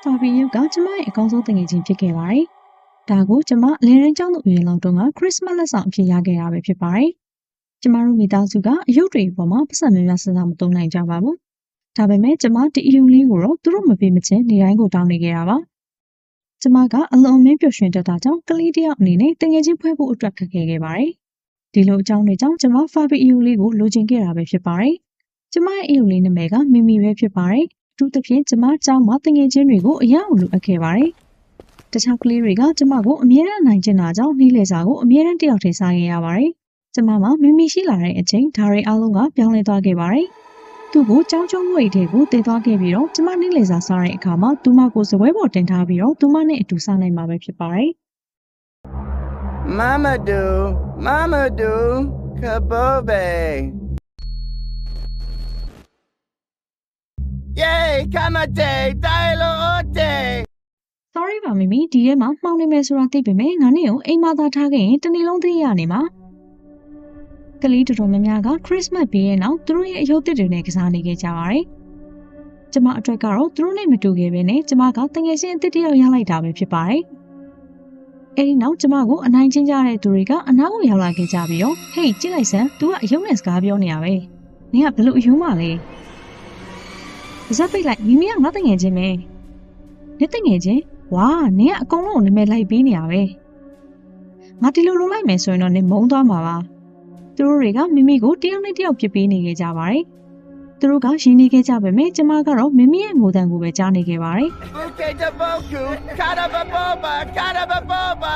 ဖာဘီယိုကကျမရဲ့အကောင်းဆုံးတငယ်ချင်းဖြစ်ခဲ့ပါတယ်။ဒါကိုကျမအလယ်တန်းကျောင်းသူအရွယ်လောက်တုန်းကခရစ်စမတ်လက်ဆောင်အဖြစ်ရခဲ့တာပဲဖြစ်ပါတယ်။ကျမတို့မိသားစုကအယုတ်တွေပေါ်မှာပတ်စံများများစဉ်းစားမသုံးနိုင်ကြပါဘူး။ဒါပေမဲ့ကျမဒီအယူလေးကိုတော့သူတို့မပေးမချင်းနေတိုင်းကိုတောင်းနေခဲ့တာပါ။ကျမကအလွန်အမင်းပျော်ရွှင်တတ်တာကြောင့်ကလေးတစ်ယောက်အနေနဲ့တငယ်ချင်းဖွဲ့ဖို့အတွက်ခက်ခဲခဲ့ပါတယ်။ဒီလိုအကြောင်းတွေကြောင့်ကျမဖာဘီအယူလေးကိုလိုချင်ခဲ့တာပဲဖြစ်ပါတယ်။ကျမရဲ့အယူလေးနာမည်ကမီမီပဲဖြစ်ပါတယ်။သူတစ်ဖြင့်ကျမကျောင်းမှာတငယ်ချင်းတွေကိုအရန်လိုအပ်ခဲ့ပါတယ်။တခြားကလေးတွေကကျမကိုအမြဲတမ်းနိုင်ချင်တာကြောင့်နှီးလေစာကိုအမြဲတမ်းတယောက်တည်းစားခဲ့ရပါတယ်။ကျမမှာမီမီရှိလာတဲ့အချိန်ဒါတွေအားလုံးကပြောင်းလဲသွားခဲ့ပါတယ်။သူ့ကိုကြောင်းကျုံးမွေတွေကိုတည်သွားခဲ့ပြီးတော့ကျမနှီးလေစာစားတဲ့အခါမှာသူမကိုစပွဲပေါ်တင်ထားပြီးတော့သူမနဲ့အတူစားနိုင်မှာပဲဖြစ်ပါတယ်။ Mamadou, Kabobe. Yay, Kamate, Dailote. Sorry ပါမမီဒီထဲမှာမှောင်နေမယ်ဆိုတာသိပေမဲ့ငါနဲ့ကိုအိမ်မသားထားခဲ့ရင်တနေ့လုံးသတိရနေမှာကလေးတော်တော်များများကခရစ်စမတ်ပြီးရဲ့နောက်သူတို့ရဲ့အယုတ်တစ်တွေနဲ့ကစားနေခဲ့ကြပါတယ်။ကျမအတွက်ကတော့သူတို့နဲ့မတူခဲ့ပဲနဲ့ကျမကတငယ်ချင်းအစ်တစ်ယောက်ရလိုက်တာပဲဖြစ်ပါတယ်။အဲဒီနောက်ကျမကိုအနိုင်ချင်းကြတဲ့သူတွေကအနားကိုရောက်လာခဲ့ကြပြီးတော့ဟေးကြည့်လိုက်စမ်း तू ကအယုတ်နဲ့စကားပြောနေရပဲ။နင်ကဘလို့အယုံးမလဲ။ဇက်ပိတ်လိုက်မိမိကငါတငယ်ချင်းပဲ။နင်တငယ်ချင်းဝါနင်ကအကုန်လုံးနာမည်လိုက်ပေးနေရပဲငါဒီလိုလုံးလိုက်မယ်ဆိုရင်တော့နင်မုန်းသွားမှာပါသူတို့တွေကမိမိကိုတယောက်နဲ့တယောက်ပြစ်ပေးနေခဲ့ကြပါတယ်သူတို့ကရင်းနေခဲ့ကြပေမဲ့ကျမကတော့မိမိရဲ့ငိုတန်ကိုပဲကြားနေခဲ့ပါတယ် Buke de Boku, Karababoba, Karababoba.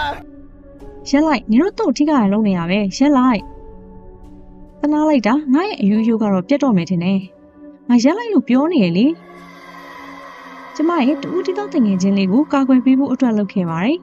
ရက်လိုက်နင်တို့တို့ထိကရလုံးနေရပဲရက်လိုက်တနာလိုက်တာငါရဲ့အယူယူကတော့ပြတ်တော့မယ်ထင်တယ်ငါရက်လိုက်လို့ပြောနေရလေကျမရဲ့တူတီတော့တငယ်ချင်းလေးကိုကာကွယ်ပေးဖို့အတွက်လုပ်ခဲ့ပါတယ်။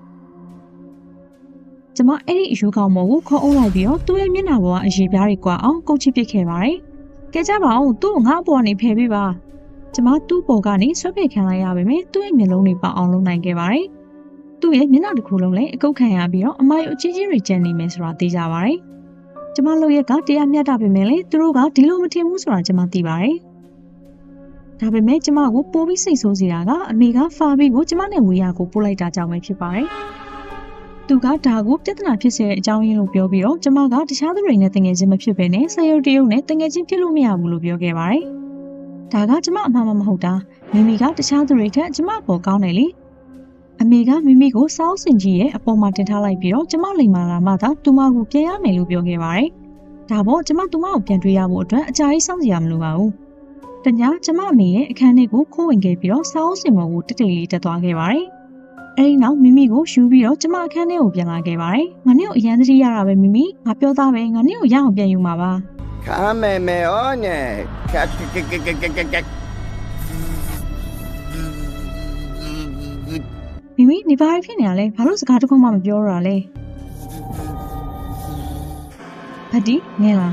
ကျမအဲ့ဒီအယူကောင်မော်ကိုခေါ်အုပ်လိုက်ပြီးတော့သူ့ရဲ့မျက်နှာပေါ်ကအရေပြားတွေကွာအောင်ကုတ်ချိပစ်ခဲ့ပါတယ်။ကဲကြပါဦးသူ့ကိုငါ့အပေါ်ကနေဖယ်ပေးပါ။ကျမသူ့ပေါ်ကနေဆွဲဖယ်ခံလိုက်ရပေမဲ့သူ့ရဲ့မျက်လုံးတွေပေါအောင်လုပ်နိုင်ခဲ့ပါတယ်။သူ့ရဲ့မျက်နှာတစ်ခုလုံးလည်းအကုတ်ခံရပြီးတော့အမယုတ်အကြီးကြီးတွေကျန်နေမယ်ဆိုတာသိကြပါတယ်။ကျမတို့ရဲ့ကတရားမျှတပေမဲ့လည်းသူတို့ကဒီလိုမထင်ဘူးဆိုတာကျမသိပါတယ်။ဒါပေမဲ့ကျမကိုပိုးပြီးစိတ်ဆိုးစေတာကအမေကဖာဘီကိုကျမနဲ့ဝေရကိုပို့လိုက်တာကြောင့်ပဲဖြစ်ပါတယ်။သူကဒါကိုပြဿနာဖြစ်စေတဲ့အကြောင်းရင်းလို့ပြောပြီးတော့ကျမကတခြားသူတွေနဲ့တငယ်ချင်းမဖြစ်ဘဲနဲ့ဆယ်ရုပ်တရုပ်နဲ့တငယ်ချင်းဖြစ်လို့မရဘူးလို့ပြောခဲ့ပါတယ်။ဒါကကျမအမှားမဟုတ်တာမိမိကတခြားသူတွေထက်ကျမပေါ်ကောင်းတယ်လေ။အမေကမိမိကိုစောင်းစင်ကြီးရဲ့အပေါ်မှာတင်ထားလိုက်ပြီးတော့ကျမလိမ်မာလာမှသာသူမကိုပြန်ရမယ်လို့ပြောခဲ့ပါတယ်။ဒါပေါ့ကျမသူမကိုပြန်တွေ့ရဖို့အတွက်အကြာကြီးစောင့်ကြရမလိုပါဘူး။တညကျမအမေရဲ့အခန်းထဲကိုခိုးဝင်ခဲ့ပြီးတော့စောင်းစင်ပေါ်ကိုတက်တက်လေးတက်သွားခဲ့ပါတယ်။အဲဒီနောက်မိမိကိုယူပြီးတော့ကျမအခန်းထဲကိုပြန်လာခဲ့ပါတယ်။ငါနဲ့ကိုအရန်သတိရတာပဲမိမိငါပြောသားပဲငါနဲ့ကိုရအောင်ပြန်ယူမှာပါ Kame me one. ။မိမိနေပါဖြစ်နေရလဲဘာလို့စကားတခုမှမပြောရတာလဲ။ဖတ်တီငဲလား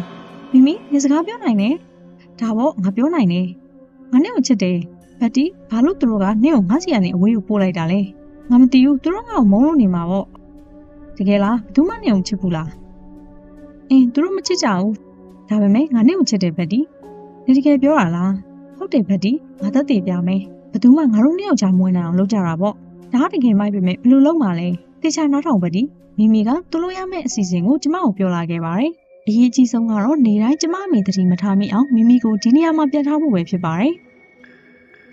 မိမိနေစကားပြောနိုင်တယ်။ဒါပေါ့ငါပြောနိုင်တယ်။ငါနဲ့ကိုချစ်တယ်။ဖတ်တီဘာလို့သူတို့ကနင့်ကိုငါစီကနေအဝေးကိုပို့လိုက်တာလဲ။ငါမသိဘူးသူတို့ငါ့ကိုမုန်းလို့နေမှာပေါ့။တကယ်လားဘယ်သူမှနင့်ကိုချစ်ဘူးလား။သူတို့မချစ်ကြဘူး။ဒါပေမဲ့ငါနဲ့ကိုချစ်တယ်ဖတ်တီ။နေတကယ်ပြောတာလား။ဟုတ်တယ်ဖတ်တီငါသက်သေပြမယ်။ဘယ်သူမှငါတို့နှစ်ယောက်ကြားမွေးနိုင်အောင်လုပ်ကြတာပေါ့။ဒါကတကယ်မိုက်ပေမဲ့ဘယ်လိုလုပ်မှာလဲ။တေချာနားထောင်ဖတ်တီမိမိကသူတို့ရမယ့်အစီအစဉ်ကိုကျမကိုပြောလာခဲ့ပါတယ်။အရေးကြီးဆုံးကတော့နေတိုင်းကျမအမေတတိမထားမိအောင်မိမိကိုဒီနေရာမှာပြန်ထားဖို့ပဲဖြစ်ပါတယ်။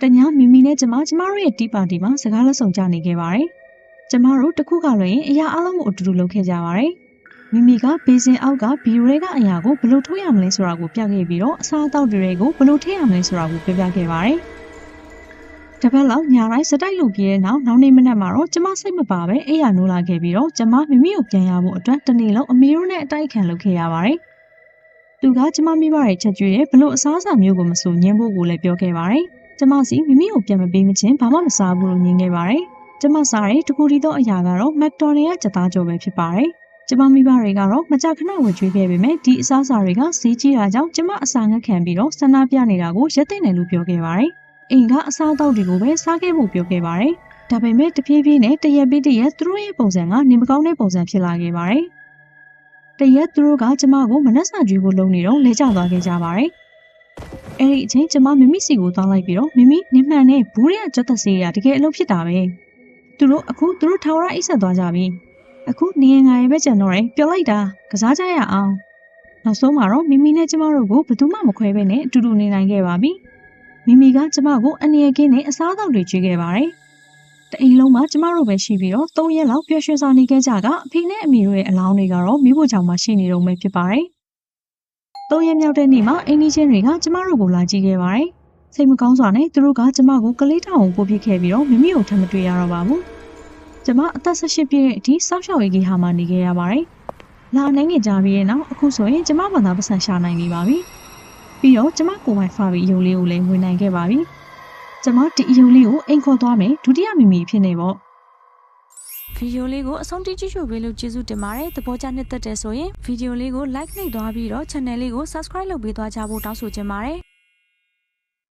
တညမိမိနဲ့ကျမတို့ရဲ့တီးပါတီမှာစကားလက်ဆောင်ကြနေခဲ့ပါတယ်။ကျမတို့တစ်ခုကလွှဲရင်အရာအလုံးကိုအတူတူလုပ်ခဲ့ကြပါတယ်။မိမိကဘေးစင်အောက်ကဘီရိုတွေကအရာကိုဘယ်လိုထိုးရမလဲဆိုတာကိုပြခဲ့ပြီးတော့အစားအသောက်တွေကိုဘယ်လိုထည့်ရမလဲဆိုတာကိုပြခဲ့ပါတယ်။တပတ်လောက်ညတိုင်းစတိုက်လုပ်ပြီးတဲ့နောက်နေမနက်မှာတော့ကျမစိတ်မပါပဲအိယာနိုးလာခဲ့ပြီးတော့ကျမမိမိကိုပြန်ရဖို့အတွက်တနေ့လုံးအမေတို့နဲ့အတိုက်ခံလုပ်ခဲ့ရပါတယ်။သူကကျမမိဘရဲ့ချက်ကျွေးရဲ့ဘလို့အစားအစာမျိုးကိုမဆိုညှင်းဖို့ကိုလည်းပြောခဲ့ပါတယ်။ကျမစီမိမိကိုပြန်မပေးမချင်းဘာမှမစားဘူးလို့ညင်းခဲ့ပါတယ်။ကျမစားတဲ့တကူတီသောအရာကတော့မက်တော်နယ်ကကြက်သားကြော်ပဲဖြစ်ပါတယ်။ကျမမိဘတွေကတော့မကြာခဏဝယ်ကျွေးခဲ့ပေမဲ့ဒီအစားအစာတွေကဈေးကြီးတာကြောင့်ကျမအစာငတ်ခံပြီးတော့ဆန္ဒပြနေတာကိုရက်သိနေလို့ပြောခဲ့ပါတယ်။အိမ်ကအစားအသောက်တွေကိုပဲစားခဲ့ဖို့ပြောခဲ့ပါတယ်။ဒါပေမဲ့တဖြည်းဖြည်းနဲ့တရက်ပြီးတရက်သူတို့ရဲ့ပုံစံကနေမကောင်းတဲ့ပုံစံဖြစ်လာခဲ့ပါတယ်။တရက်သူတို့ကကျမကိုမနှက်စာကျွေးဖို့လုပ်နေတော့လဲကျသွားခဲ့ကြပါတယ်။ အဲ့ဒီအချိန်ကျမမမီစီကိုသွားလိုက်ပြီးတော့မမီနင်မှန်နဲ့ဘူးရဲကြွတ်သက်စေးရတကယ်အလုပ်ဖြစ်တာပဲသူတို့ထာဝရအိတ်ဆက်သွားကြပြီအခုနေငါရဲ့ပဲကြံတော့တယ်ပြောလိုက်တာကစားကြရအောင်နောက်ဆုံးမှာတော့မမီနဲ့ကျမတို့ကိုဘယ်သူမှမခွဲဘဲနဲ့အတူတူနေနိုင်ခဲ့ပါပြီမမီကကျမကိုအနေရကင်းနဲ့အစားအသောက်တွေကျွေးခဲ့ပါတယ်တအိမ်လုံးမှာကျမတို့ပဲရှိပြီးတော့3ရက်လောက်ပျော်ရွှင်စွာနေခဲ့ကြကအဖေနဲ့အမေတို့ရဲ့အလောင်းတွေကတော့မိဖို့ကြောင့်မှရှိနေတော့မှဖြစ်ပါတယ်3ရက်မြောက်တဲ့နေ့မှာအိမ်ကြီးချင်းတွေကကျမတို့ကိုလာကြည့်ခဲ့ပါတယ်စိတ်မကောင်းစွာနဲ့သူတို့ကကျမကိုကလေးတောင်ကိုပို့ပစ်ခဲ့ပြီးတော့မမီကိုထပ်မတွေ့ရတော့ပါဘူးကျမအသက်18ပြည့်တဲ့အထိစောက်ရှောက်ရေးကြီးဟာမှနေခဲ့ရပါတယ်လာနိုင်နေကြပြီးရဲ့နောက်အခုဆိုရင်ကျမဘာသာပတ်စံရှာနိုင်နေပါပြီပြီးတော့ကျမကိုယ်ပိုင်ဖာပြီးအယုံလေးကိုလည်းဝင်နိုင်ခဲ့ပါပြီကျမဒီအယုံလေးကိုအိမ်ခေါ်သွားမယ်ဒုတိယမိမိဖြစ်နေပေါ့ဗီဒီယိုလေးကိုအဆုံးထိကြည့်ရှုပေးလို့ကျေးဇူးတင်ပါတယ်သဘောကျနှစ်သက်တယ်ဆိုရင်ဗီဒီယိုလေးကို like နှိပ်သွားပြီးတော့ channel လေးကို subscribe လုပ်ပေးသွားကြဖို့တောင်းဆိုချင်ပါတယ်